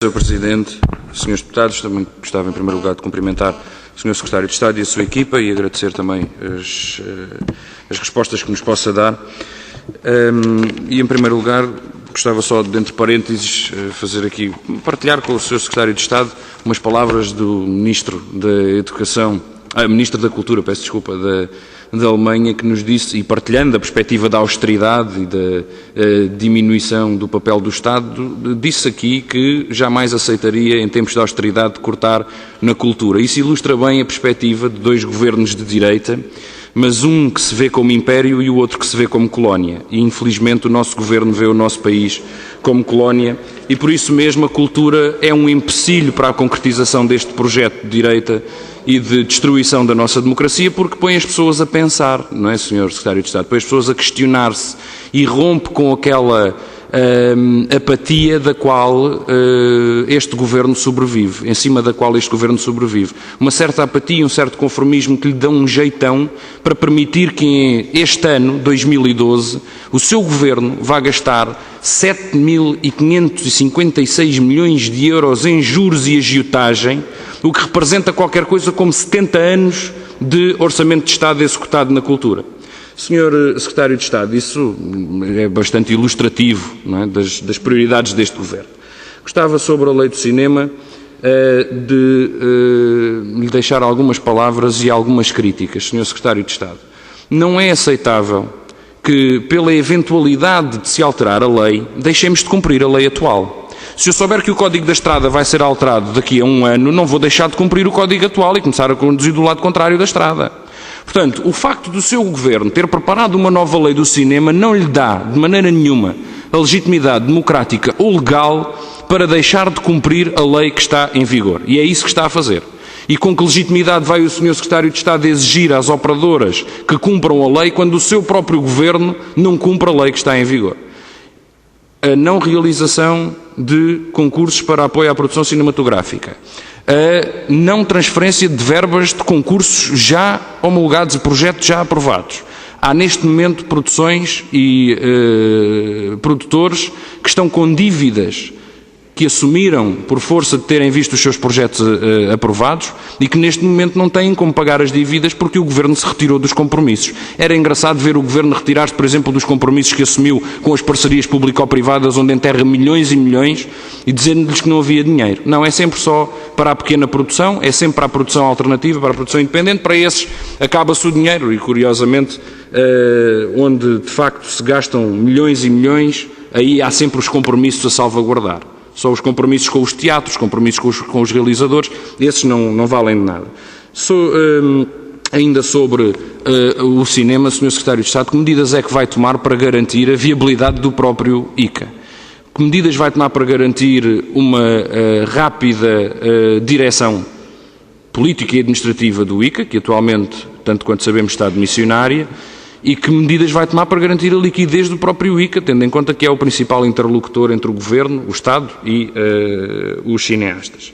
Sr. Presidente, Srs. Deputados, também gostava em primeiro lugar de cumprimentar o Sr. Secretário de Estado e a sua equipa e agradecer também as respostas que nos possa dar. E em primeiro lugar gostava só de, entre parênteses, partilhar com o Sr. Secretário de Estado umas palavras do Ministro da Cultura, peço desculpa, da Alemanha, que nos disse, e partilhando a perspectiva da austeridade e da diminuição do papel do Estado, disse aqui que jamais aceitaria, em tempos de austeridade, cortar na cultura. Isso ilustra bem a perspectiva de dois governos de direita, mas um que se vê como império e o outro que se vê como colónia. E, infelizmente, o nosso governo vê o nosso país como colónia e, por isso mesmo, a cultura é um empecilho para a concretização deste projeto de direita e de destruição da nossa democracia, porque põe as pessoas a pensar, não é, Sr. Secretário de Estado? Põe as pessoas a questionar-se e rompe com aquela apatia da qual este governo sobrevive, em cima da qual este governo sobrevive. Uma certa apatia, um certo conformismo que lhe dão um jeitão para permitir que este ano, 2012, o seu governo vá gastar 7.556 milhões de euros em juros e agiotagem, o que representa qualquer coisa como 70 anos de orçamento de Estado executado na cultura. Sr. Secretário de Estado, isso é bastante ilustrativo, não é, das prioridades deste Governo. Gostava, sobre a lei do cinema, de lhe deixar algumas palavras e algumas críticas, Sr. Secretário de Estado. Não é aceitável que, pela eventualidade de se alterar a lei, deixemos de cumprir a lei atual. Se eu souber que o Código da Estrada vai ser alterado daqui a um ano, não vou deixar de cumprir o Código atual e começar a conduzir do lado contrário da estrada. Portanto, o facto do seu Governo ter preparado uma nova lei do cinema não lhe dá, de maneira nenhuma, a legitimidade democrática ou legal para deixar de cumprir a lei que está em vigor. E é isso que está a fazer. E com que legitimidade vai o Sr. Secretário de Estado exigir às operadoras que cumpram a lei quando o seu próprio Governo não cumpre a lei que está em vigor? A não realização de concursos para apoio à produção cinematográfica, a não transferência de verbas de concursos já homologados e projetos já aprovados. Há neste momento produções e produtores que estão com dívidas que assumiram por força de terem visto os seus projetos aprovados e que neste momento não têm como pagar as dívidas porque o Governo se retirou dos compromissos. Era engraçado ver o Governo retirar-se, por exemplo, dos compromissos que assumiu com as parcerias público-privadas, onde enterra milhões e milhões, e dizendo-lhes que não havia dinheiro. Não, é sempre só para a pequena produção, é sempre para a produção alternativa, para a produção independente. Para esses acaba-se o dinheiro e, curiosamente, onde de facto se gastam milhões e milhões, aí há sempre os compromissos a salvaguardar. Só os compromissos com os teatros, os compromissos com os realizadores, esses não valem de nada. Ainda sobre o cinema, Sr. Secretário de Estado, que medidas é que vai tomar para garantir a viabilidade do próprio ICA? Que medidas vai tomar para garantir uma rápida direção política e administrativa do ICA, que atualmente, tanto quanto sabemos, está de missionária? E que medidas vai tomar para garantir a liquidez do próprio ICA, tendo em conta que é o principal interlocutor entre o Governo, o Estado e os cineastas?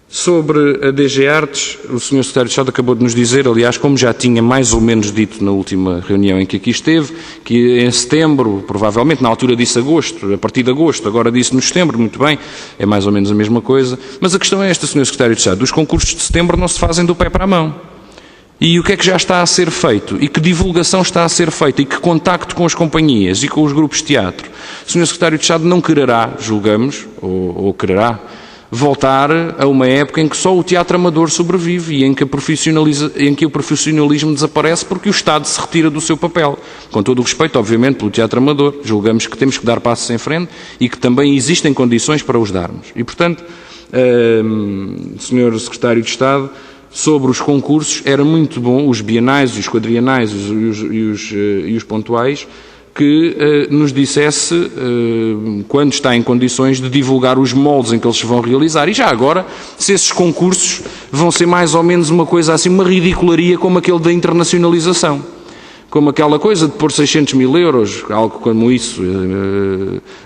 Sobre a DG Artes, o Sr. Secretário de Estado acabou de nos dizer, aliás, como já tinha mais ou menos dito na última reunião em que aqui esteve, que em setembro, provavelmente, na altura disse agosto, a partir de agosto, agora disse-nos setembro, muito bem, é mais ou menos a mesma coisa. Mas a questão é esta, Sr. Secretário de Estado, os concursos de setembro não se fazem do pé para a mão. E o que é que já está a ser feito? E que divulgação está a ser feita? E que contacto com as companhias e com os grupos de teatro? O Sr. Secretário de Estado não quererá, julgamos, ou quererá, voltar a uma época em que só o teatro amador sobrevive e em que o profissionalismo desaparece porque o Estado se retira do seu papel. Com todo o respeito, obviamente, pelo teatro amador, julgamos que temos que dar passos em frente e que também existem condições para os darmos. E, portanto, Sr. Secretário de Estado, sobre os concursos, era muito bom, os bienais, os quadrienais e os pontuais, que nos dissesse, quando está em condições, de divulgar os moldes em que eles se vão realizar. E já agora, se esses concursos vão ser mais ou menos uma coisa assim, uma ridicularia como aquele da internacionalização. Como aquela coisa de pôr 600 mil euros, algo como isso,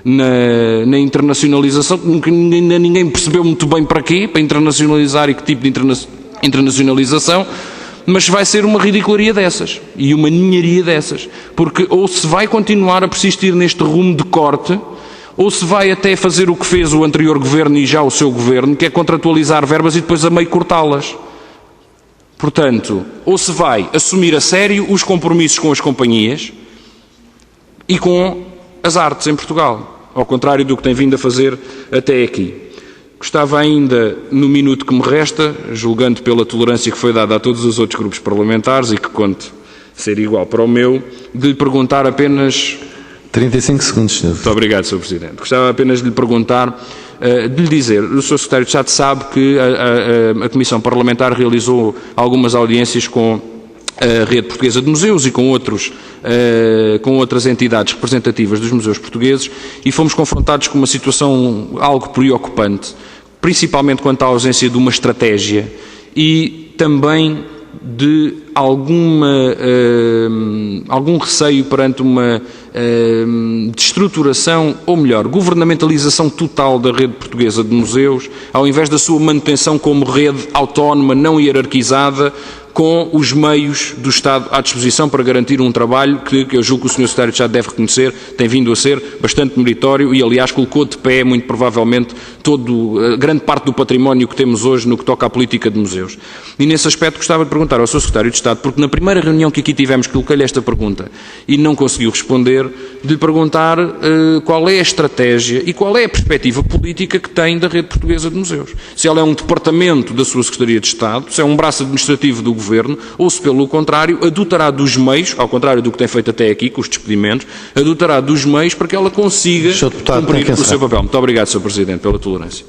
na internacionalização, que ainda ninguém percebeu muito bem para quê, para internacionalizar e que tipo de internacionalização, mas vai ser uma ridicularia dessas e uma ninharia dessas, porque ou se vai continuar a persistir neste rumo de corte, ou se vai até fazer o que fez o anterior governo e já o seu governo, que é contratualizar verbas e depois a meio cortá-las. Portanto, ou se vai assumir a sério os compromissos com as companhias e com as artes em Portugal, ao contrário do que tem vindo a fazer até aqui. Gostava ainda, no minuto que me resta, julgando pela tolerância que foi dada a todos os outros grupos parlamentares e que conte ser igual para o meu, de lhe perguntar apenas... 35 segundos, senhor. Muito obrigado, Sr. Presidente. Gostava apenas de lhe perguntar, de lhe dizer, o Sr. Secretário de Estado sabe que a Comissão Parlamentar realizou algumas audiências com a Rede Portuguesa de Museus e com outras entidades representativas dos museus portugueses e fomos confrontados com uma situação algo preocupante, principalmente quanto à ausência de uma estratégia e também de algum receio perante uma destruturação, ou melhor, governamentalização total da Rede Portuguesa de Museus, ao invés da sua manutenção como rede autónoma, não hierarquizada, com os meios do Estado à disposição para garantir um trabalho que eu julgo que o Sr. Secretário de Estado deve reconhecer, tem vindo a ser bastante meritório e, aliás, colocou de pé, muito provavelmente, grande parte do património que temos hoje no que toca à política de museus. E, nesse aspecto, gostava de perguntar ao Sr. Secretário de Estado, porque na primeira reunião que aqui tivemos, coloquei-lhe esta pergunta e não conseguiu responder, de lhe perguntar qual é a estratégia e qual é a perspectiva política que tem da Rede Portuguesa de Museus. Se ela é um departamento da sua Secretaria de Estado, se é um braço administrativo do Governo, ou se, pelo contrário, adotará dos meios, ao contrário do que tem feito até aqui, com os despedimentos, adotará dos meios para que ela consiga cumprir o seu papel. Muito obrigado, Sr. Presidente, pela tolerância.